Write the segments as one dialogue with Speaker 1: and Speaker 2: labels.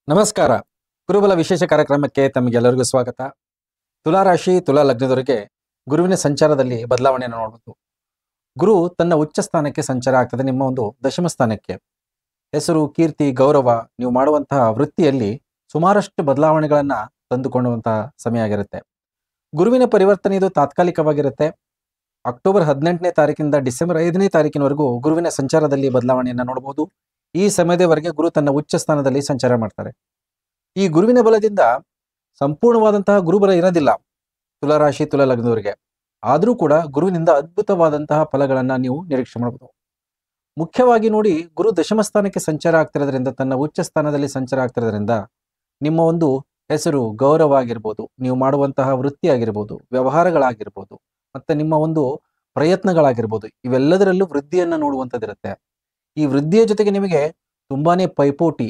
Speaker 1: ನಮಸ್ಕಾರ. ಗುರುಬಲ ವಿಶೇಷ ಕಾರ್ಯಕ್ರಮಕ್ಕೆ ತಮಗೆಲ್ಲರಿಗೂ ಸ್ವಾಗತ. ತುಲಾ ರಾಶಿ ತುಲಾ ಲಗ್ನದವರಿಗೆ ಗುರುವಿನ ಸಂಚಾರದಲ್ಲಿ ಬದಲಾವಣೆಯನ್ನು ನೋಡಬಹುದು. ಗುರು ತನ್ನ ಉಚ್ಚ ಸ್ಥಾನಕ್ಕೆ ಸಂಚಾರ ಆಗ್ತದೆ, ನಿಮ್ಮ ಒಂದು ದಶಮ ಸ್ಥಾನಕ್ಕೆ. ಹೆಸರು, ಕೀರ್ತಿ, ಗೌರವ, ನೀವು ಮಾಡುವಂತಹ ವೃತ್ತಿಯಲ್ಲಿ ಸುಮಾರಷ್ಟು ಬದಲಾವಣೆಗಳನ್ನ ತಂದುಕೊಳ್ಳುವಂತಹ ಸಮಯ ಆಗಿರುತ್ತೆ. ಗುರುವಿನ ಪರಿವರ್ತನೆ ಇದು ತಾತ್ಕಾಲಿಕವಾಗಿರುತ್ತೆ. ಅಕ್ಟೋಬರ್ 18ನೇ ತಾರೀಕಿಂದ ಡಿಸೆಂಬರ್ 5ನೇ ತಾರೀಕಿನವರೆಗೂ ಗುರುವಿನ ಸಂಚಾರದಲ್ಲಿ ಬದಲಾವಣೆಯನ್ನು ನೋಡಬಹುದು. ಈ ಸಮಯದವರೆಗೆ ಗುರು ತನ್ನ ಉಚ್ಚ ಸ್ಥಾನದಲ್ಲಿ ಸಂಚಾರ ಮಾಡ್ತಾರೆ. ಈ ಗುರುವಿನ ಬಲದಿಂದ ಸಂಪೂರ್ಣವಾದಂತಹ ಗುರುಬಲ ಇರೋದಿಲ್ಲ ತುಲಾರಾಶಿ ತುಲಾ ಲಗ್ನದವರಿಗೆ. ಆದರೂ ಕೂಡ ಗುರುವಿನಿಂದ ಅದ್ಭುತವಾದಂತಹ ಫಲಗಳನ್ನ ನೀವು ನಿರೀಕ್ಷೆ ಮಾಡಬಹುದು. ಮುಖ್ಯವಾಗಿ ನೋಡಿ, ಗುರು ದಶಮ ಸ್ಥಾನಕ್ಕೆ ಸಂಚಾರ ಆಗ್ತಿರೋದ್ರಿಂದ, ತನ್ನ ಉಚ್ಚ ಸ್ಥಾನದಲ್ಲಿ ಸಂಚಾರ ಆಗ್ತಿರೋದ್ರಿಂದ ನಿಮ್ಮ ಒಂದು ಹೆಸರು, ಗೌರವ ಆಗಿರ್ಬೋದು, ನೀವು ಮಾಡುವಂತಹ ವೃತ್ತಿ ಆಗಿರ್ಬೋದು, ವ್ಯವಹಾರಗಳಾಗಿರ್ಬೋದು, ಮತ್ತೆ ನಿಮ್ಮ ಒಂದು ಪ್ರಯತ್ನಗಳಾಗಿರ್ಬೋದು, ಇವೆಲ್ಲದರಲ್ಲೂ ವೃದ್ಧಿಯನ್ನ ನೋಡುವಂಥದ್ದಿರುತ್ತೆ. ಈ ವೃದ್ಧಿಯ ಜೊತೆಗೆ ನಿಮಗೆ ತುಂಬಾನೇ ಪೈಪೋಟಿ,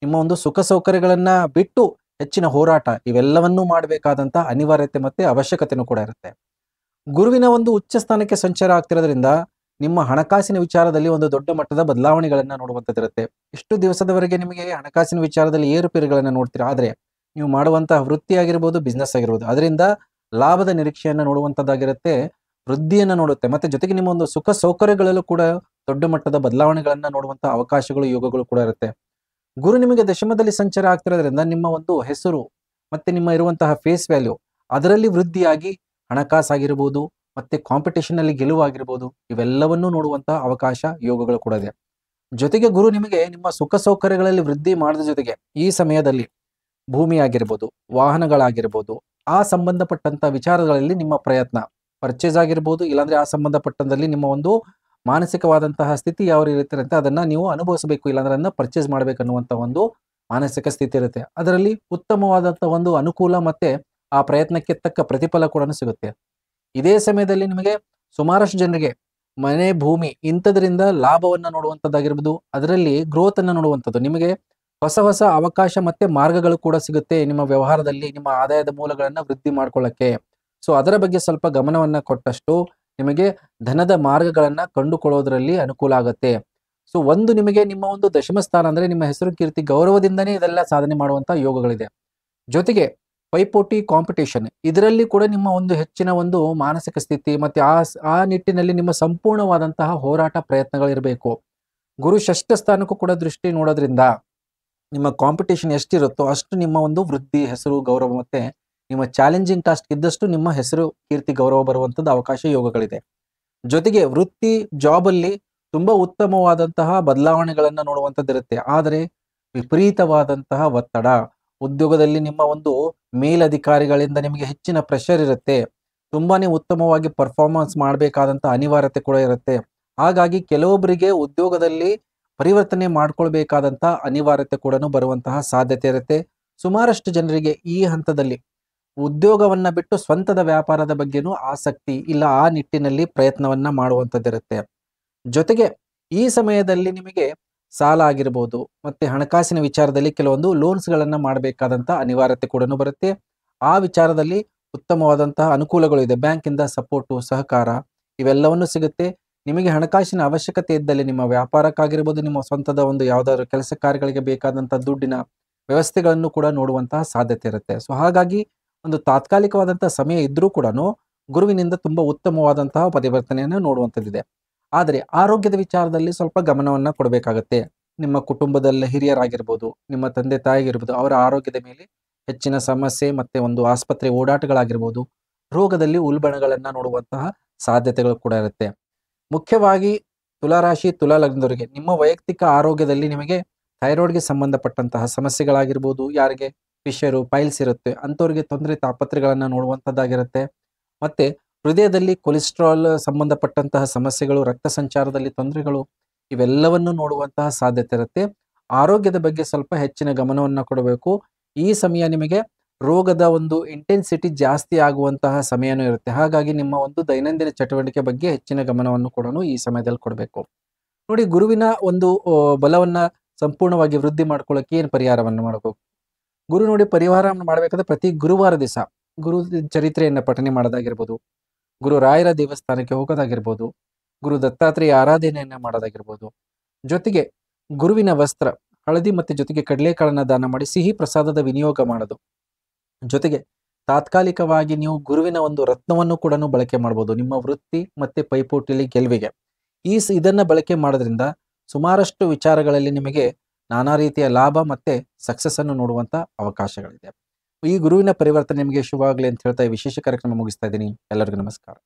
Speaker 1: ನಿಮ್ಮ ಒಂದು ಸುಖ ಸೌಕರ್ಯಗಳನ್ನ ಬಿಟ್ಟು ಹೆಚ್ಚಿನ ಹೋರಾಟ, ಇವೆಲ್ಲವನ್ನೂ ಮಾಡಬೇಕಾದಂತ ಅನಿವಾರ್ಯತೆ ಮತ್ತೆ ಅವಶ್ಯಕತೆನೂ ಕೂಡ ಇರುತ್ತೆ. ಗುರುವಿನ ಒಂದು ಉಚ್ಚ ಸ್ಥಾನಕ್ಕೆ ಸಂಚಾರ ಆಗ್ತಿರೋದ್ರಿಂದ ನಿಮ್ಮ ಹಣಕಾಸಿನ ವಿಚಾರದಲ್ಲಿ ಒಂದು ದೊಡ್ಡ ಮಟ್ಟದ ಬದಲಾವಣೆಗಳನ್ನ ನೋಡುವಂಥದ್ದಿರುತ್ತೆ. ಇಷ್ಟು ದಿವಸದವರೆಗೆ ನಿಮಗೆ ಹಣಕಾಸಿನ ವಿಚಾರದಲ್ಲಿ ಏರುಪೇರುಗಳನ್ನ ನೋಡ್ತೀರಾ, ಆದ್ರೆ ನೀವು ಮಾಡುವಂತಹ ವೃತ್ತಿ ಆಗಿರ್ಬೋದು, ಬಿಸ್ನೆಸ್ ಆಗಿರ್ಬೋದು, ಅದರಿಂದ ಲಾಭದ ನಿರೀಕ್ಷೆಯನ್ನ ನೋಡುವಂಥದ್ದಾಗಿರುತ್ತೆ, ವೃದ್ಧಿಯನ್ನ ನೋಡುತ್ತೆ. ಮತ್ತೆ ಜೊತೆಗೆ ನಿಮ್ಮ ಒಂದು ಸುಖ ಸೌಕರ್ಯಗಳಲ್ಲೂ ಕೂಡ ದೊಡ್ಡ ಮಟ್ಟದ ಬದಲಾವಣೆಗಳನ್ನ ನೋಡುವಂತಹ ಅವಕಾಶಗಳು, ಯೋಗಗಳು ಕೂಡ ಇರುತ್ತೆ. ಗುರು ನಿಮಗೆ ದಶಮದಲ್ಲಿ ಸಂಚಾರ ಆಗ್ತಿರೋದ್ರಿಂದ ನಿಮ್ಮ ಒಂದು ಹೆಸರು ಮತ್ತೆ ನಿಮ್ಮ ಇರುವಂತಹ ಫೇಸ್ ವ್ಯಾಲ್ಯೂ ಅದರಲ್ಲಿ ವೃದ್ಧಿಯಾಗಿ ಹಣಕಾಸಾಗಿರ್ಬೋದು, ಮತ್ತೆ ಕಾಂಪಿಟೇಷನ್ ಅಲ್ಲಿ ಗೆಲುವಾಗಿರ್ಬೋದು, ಇವೆಲ್ಲವನ್ನೂ ನೋಡುವಂತಹ ಅವಕಾಶ, ಯೋಗಗಳು ಕೂಡ ಇದೆ. ಜೊತೆಗೆ ಗುರು ನಿಮಗೆ ನಿಮ್ಮ ಸುಖ ಸೌಕರ್ಯಗಳಲ್ಲಿ ವೃದ್ಧಿ ಮಾಡಿದ ಜೊತೆಗೆ ಈ ಸಮಯದಲ್ಲಿ ಭೂಮಿ ಆಗಿರ್ಬೋದು, ವಾಹನಗಳಾಗಿರ್ಬೋದು, ಆ ಸಂಬಂಧಪಟ್ಟಂತ ವಿಚಾರಗಳಲ್ಲಿ ನಿಮ್ಮ ಪ್ರಯತ್ನ, ಪರ್ಚೇಸ್ ಆಗಿರ್ಬೋದು, ಇಲ್ಲಾಂದ್ರೆ ಆ ಸಂಬಂಧಪಟ್ಟಂದಲ್ಲಿ ನಿಮ್ಮ ಒಂದು ಮಾನಸಿಕವಾದಂತಹ ಸ್ಥಿತಿ ಯಾವ ಇರುತ್ತೆ ಅಂತ ಅದನ್ನ ನೀವು ಅನುಭವಿಸಬೇಕು, ಇಲ್ಲಾಂದ್ರೆ ಅದನ್ನ ಪರ್ಚೇಸ್ ಮಾಡ್ಬೇಕನ್ನುವಂತ ಒಂದು ಮಾನಸಿಕ ಸ್ಥಿತಿ ಇರುತ್ತೆ. ಅದರಲ್ಲಿ ಉತ್ತಮವಾದಂತಹ ಒಂದು ಅನುಕೂಲ ಮತ್ತೆ ಆ ಪ್ರಯತ್ನಕ್ಕೆ ತಕ್ಕ ಪ್ರತಿಫಲ ಕೂಡ ಸಿಗುತ್ತೆ. ಇದೇ ಸಮಯದಲ್ಲಿ ನಿಮಗೆ ಸುಮಾರಷ್ಟು ಜನರಿಗೆ ಮನೆ, ಭೂಮಿ ಇಂಥದ್ರಿಂದ ಲಾಭವನ್ನ ನೋಡುವಂಥದ್ದಾಗಿರ್ಬೋದು, ಅದರಲ್ಲಿ ಗ್ರೋತ್ ಅನ್ನ ನೋಡುವಂಥದ್ದು, ನಿಮಗೆ ಹೊಸ ಹೊಸ ಅವಕಾಶ ಮತ್ತೆ ಮಾರ್ಗಗಳು ಕೂಡ ಸಿಗುತ್ತೆ ನಿಮ್ಮ ವ್ಯವಹಾರದಲ್ಲಿ, ನಿಮ್ಮ ಆದಾಯದ ಮೂಲಗಳನ್ನ ವೃದ್ಧಿ ಮಾಡ್ಕೊಳ್ಳಕ್ಕೆ. ಸೊ ಅದರ ಬಗ್ಗೆ ಸ್ವಲ್ಪ ಗಮನವನ್ನ ಕೊಟ್ಟಷ್ಟು ನಿಮಗೆ ಧನದ ಮಾರ್ಗಗಳನ್ನ ಕಂಡುಕೊಳ್ಳೋದ್ರಲ್ಲಿ ಅನುಕೂಲ ಆಗುತ್ತೆ. ಸೊ ಒಂದು ನಿಮಗೆ ನಿಮ್ಮ ಒಂದು ದಶಮ ಸ್ಥಾನ ಅಂದ್ರೆ ನಿಮ್ಮ ಹೆಸರು, ಕೀರ್ತಿ, ಗೌರವದಿಂದನೇ ಇದೆಲ್ಲ ಸಾಧನೆ ಮಾಡುವಂತ ಯೋಗಗಳಿದೆ. ಜೊತೆಗೆ ಪೈಪೋಟಿ, ಕಾಂಪಿಟೇಷನ್, ಇದರಲ್ಲಿ ಕೂಡ ನಿಮ್ಮ ಒಂದು ಹೆಚ್ಚಿನ ಒಂದು ಮಾನಸಿಕ ಸ್ಥಿತಿ ಮತ್ತೆ ಆ ನಿಟ್ಟಿನಲ್ಲಿ ನಿಮ್ಮ ಸಂಪೂರ್ಣವಾದಂತಹ ಹೋರಾಟ ಪ್ರಯತ್ನಗಳಿರಬೇಕು. ಗುರು ಷಷ್ಠ ಸ್ಥಾನಕ್ಕೂ ಕೂಡ ದೃಷ್ಟಿ ನೋಡೋದ್ರಿಂದ ನಿಮ್ಮ ಕಾಂಪಿಟೇಷನ್ ಎಷ್ಟಿರುತ್ತೋ ಅಷ್ಟು ನಿಮ್ಮ ಒಂದು ವೃದ್ಧಿ, ಹೆಸರು, ಗೌರವ ಮತ್ತೆ ನಿಮ್ಮ ಚಾಲೆಂಜಿಂಗ್ ಟಾಸ್ಕ್ ಇದ್ದಷ್ಟು ನಿಮ್ಮ ಹೆಸರು, ಕೀರ್ತಿ, ಗೌರವ ಬರುವಂಥದ್ದು ಅವಕಾಶ, ಯೋಗಗಳಿದೆ. ಜೊತೆಗೆ ವೃತ್ತಿ, ಜಾಬ್ ಅಲ್ಲಿ ತುಂಬಾ ಉತ್ತಮವಾದಂತಹ ಬದಲಾವಣೆಗಳನ್ನ ನೋಡುವಂಥದ್ದಿರುತ್ತೆ. ಆದರೆ ವಿಪರೀತವಾದಂತಹ ಒತ್ತಡ, ಉದ್ಯೋಗದಲ್ಲಿ ನಿಮ್ಮ ಒಂದು ಮೇಲಧಿಕಾರಿಗಳಿಂದ ನಿಮಗೆ ಹೆಚ್ಚಿನ ಪ್ರೆಷರ್ ಇರುತ್ತೆ. ತುಂಬಾನೇ ಉತ್ತಮವಾಗಿ ಪರ್ಫಾರ್ಮೆನ್ಸ್ ಮಾಡಬೇಕಾದಂತಹ ಅನಿವಾರ್ಯತೆ ಕೂಡ ಇರುತ್ತೆ. ಹಾಗಾಗಿ ಕೆಲವೊಬ್ಬರಿಗೆ ಉದ್ಯೋಗದಲ್ಲಿ ಪರಿವರ್ತನೆ ಮಾಡ್ಕೊಳ್ಬೇಕಾದಂತ ಅನಿವಾರ್ಯತೆ ಕೂಡ ಬರುವಂತಹ ಸಾಧ್ಯತೆ ಇರುತ್ತೆ. ಸುಮಾರಷ್ಟು ಜನರಿಗೆ ಈ ಹಂತದಲ್ಲಿ ಉದ್ಯೋಗವನ್ನ ಬಿಟ್ಟು ಸ್ವಂತದ ವ್ಯಾಪಾರದ ಬಗ್ಗೆನೂ ಆಸಕ್ತಿ ಇಲ್ಲ, ಆ ನಿಟ್ಟಿನಲ್ಲಿ ಪ್ರಯತ್ನವನ್ನ ಮಾಡುವಂಥದ್ದಿರುತ್ತೆ. ಜೊತೆಗೆ ಈ ಸಮಯದಲ್ಲಿ ನಿಮಗೆ ಸಾಲ ಆಗಿರ್ಬೋದು, ಮತ್ತೆ ಹಣಕಾಸಿನ ವಿಚಾರದಲ್ಲಿ ಕೆಲವೊಂದು ಲೋನ್ಸ್ ಗಳನ್ನ ಮಾಡಬೇಕಾದಂತ ಅನಿವಾರ್ಯತೆ ಕೂಡ ಬರುತ್ತೆ. ಆ ವಿಚಾರದಲ್ಲಿ ಉತ್ತಮವಾದಂತಹ ಅನುಕೂಲಗಳು ಇದೆ. ಬ್ಯಾಂಕ್ ಇಂದ ಸಪೋರ್ಟು, ಸಹಕಾರ ಇವೆಲ್ಲವನ್ನೂ ಸಿಗುತ್ತೆ. ನಿಮಗೆ ಹಣಕಾಸಿನ ಅವಶ್ಯಕತೆ ಇದ್ದಲ್ಲಿ ನಿಮ್ಮ ವ್ಯಾಪಾರಕ್ಕಾಗಿರ್ಬೋದು, ನಿಮ್ಮ ಸ್ವಂತದ ಒಂದು ಯಾವ್ದಾದ್ರು ಕೆಲಸ ಕಾರ್ಯಗಳಿಗೆ ಬೇಕಾದಂತಹ ದುಡ್ಡಿನ ವ್ಯವಸ್ಥೆಗಳನ್ನು ಕೂಡ ನೋಡುವಂತಹ ಸಾಧ್ಯತೆ ಇರುತ್ತೆ. ಸೊ ಹಾಗಾಗಿ ಒಂದು ತಾತ್ಕಾಲಿಕವಾದಂತಹ ಸಮಯ ಇದ್ರೂ ಕೂಡ ಗುರುವಿನಿಂದ ತುಂಬಾ ಉತ್ತಮವಾದಂತಹ ಪರಿವರ್ತನೆಯನ್ನು ನೋಡುವಂಥದ್ದಿದೆ. ಆದರೆ ಆರೋಗ್ಯದ ವಿಚಾರದಲ್ಲಿ ಸ್ವಲ್ಪ ಗಮನವನ್ನ ಕೊಡಬೇಕಾಗತ್ತೆ. ನಿಮ್ಮ ಕುಟುಂಬದಲ್ಲಿ ಹಿರಿಯರಾಗಿರ್ಬೋದು, ನಿಮ್ಮ ತಂದೆ ತಾಯಿಗಿರ್ಬೋದು, ಅವರ ಆರೋಗ್ಯದ ಮೇಲೆ ಹೆಚ್ಚಿನ ಸಮಸ್ಯೆ ಮತ್ತೆ ಒಂದು ಆಸ್ಪತ್ರೆ ಓಡಾಟಗಳಾಗಿರ್ಬೋದು, ರೋಗದಲ್ಲಿ ಉಲ್ಬಣಗಳನ್ನ ನೋಡುವಂತಹ ಸಾಧ್ಯತೆಗಳು ಕೂಡ ಇರುತ್ತೆ. ಮುಖ್ಯವಾಗಿ ತುಲಾರಾಶಿ ತುಲಾ ಲಗ್ನದವರಿಗೆ ನಿಮ್ಮ ವೈಯಕ್ತಿಕ ಆರೋಗ್ಯದಲ್ಲಿ ನಿಮಗೆ ಥೈರಾಯ್ಡ್ಗೆ ಸಂಬಂಧಪಟ್ಟಂತಹ ಸಮಸ್ಯೆಗಳಾಗಿರ್ಬೋದು, ಯಾರಿಗೆ ಫಿಶರು, ಪೈಲ್ಸ್ ಇರುತ್ತೆ ಅಂಥವ್ರಿಗೆ ತೊಂದರೆ, ತಾಪತ್ರೆಗಳನ್ನ ನೋಡುವಂಥದ್ದಾಗಿರುತ್ತೆ. ಮತ್ತೆ ಹೃದಯದಲ್ಲಿ ಕೊಲೆಸ್ಟ್ರಾಲ್ ಸಂಬಂಧಪಟ್ಟಂತಹ ಸಮಸ್ಯೆಗಳು, ರಕ್ತ ಸಂಚಾರದಲ್ಲಿ ತೊಂದರೆಗಳು, ಇವೆಲ್ಲವನ್ನು ನೋಡುವಂತಹ ಸಾಧ್ಯತೆ ಇರುತ್ತೆ. ಆರೋಗ್ಯದ ಬಗ್ಗೆ ಸ್ವಲ್ಪ ಹೆಚ್ಚಿನ ಗಮನವನ್ನ ಕೊಡಬೇಕು. ಈ ಸಮಯ ನಿಮಗೆ ರೋಗದ ಒಂದು ಇಂಟೆನ್ಸಿಟಿ ಜಾಸ್ತಿ ಆಗುವಂತಹ ಸಮಯನೂ ಇರುತ್ತೆ. ಹಾಗಾಗಿ ನಿಮ್ಮ ಒಂದು ದೈನಂದಿನ ಚಟುವಟಿಕೆ ಬಗ್ಗೆ ಹೆಚ್ಚಿನ ಗಮನವನ್ನು ಕೂಡ ಈ ಸಮಯದಲ್ಲಿ ಕೊಡಬೇಕು. ನೋಡಿ, ಗುರುವಿನ ಒಂದು ಬಲವನ್ನ ಸಂಪೂರ್ಣವಾಗಿ ವೃದ್ಧಿ ಮಾಡ್ಕೊಳ್ಳೋಕೆ ಏನು ಪರಿಹಾರವನ್ನು ಮಾಡಬೇಕು? ಗುರು ನೋಡಿ, ಪರಿಹಾರವನ್ನು ಮಾಡಬೇಕಾದ್ರೆ ಪ್ರತಿ ಗುರುವಾರ ದಿವಸ ಗುರು ಚರಿತ್ರೆಯನ್ನ ಪಠನೆ ಮಾಡೋದಾಗಿರ್ಬೋದು, ಗುರು ರಾಯರ ದೇವಸ್ಥಾನಕ್ಕೆ ಹೋಗೋದಾಗಿರ್ಬೋದು, ಗುರು ದತ್ತಾತ್ರೇಯ ಆರಾಧನೆಯನ್ನ ಮಾಡೋದಾಗಿರ್ಬೋದು, ಜೊತೆಗೆ ಗುರುವಿನ ವಸ್ತ್ರ ಹಳದಿ ಮತ್ತು ಜೊತೆಗೆ ಕಡಲೆಕಾಳನ್ನ ದಾನ ಮಾಡಿ ಸಿಹಿ ಪ್ರಸಾದದ ವಿನಿಯೋಗ ಮಾಡೋದು. ಜೊತೆಗೆ ತಾತ್ಕಾಲಿಕವಾಗಿ ನೀವು ಗುರುವಿನ ಒಂದು ರತ್ನವನ್ನು ಕೂಡ ಬಳಕೆ ಮಾಡ್ಬೋದು ನಿಮ್ಮ ವೃತ್ತಿ ಮತ್ತೆ ಪೈಪೋಟಿಯಲ್ಲಿ ಗೆಲುವಿಗೆ. ಇದನ್ನ ಬಳಕೆ ಮಾಡೋದ್ರಿಂದ ಸುಮಾರಷ್ಟು ವಿಚಾರಗಳಲ್ಲಿ ನಿಮಗೆ ನಾನಾ ರೀತಿಯ ಲಾಭ ಮತ್ತೆ ಸಕ್ಸಸ್ ಅನ್ನು ನೋಡುವಂತ ಅವಕಾಶಗಳಿದೆ. ಈ ಗುರುವಿನ ಪರಿವರ್ತನೆ ನಿಮಗೆ ಶುಭ ಆಗಲಿ ಅಂತ ಹೇಳ್ತಾ ಈ ವಿಶೇಷ ಕಾರ್ಯಕ್ರಮ ಮುಗಿಸ್ತಾ ಇದ್ದೀನಿ. ಎಲ್ಲರಿಗೂ ನಮಸ್ಕಾರ.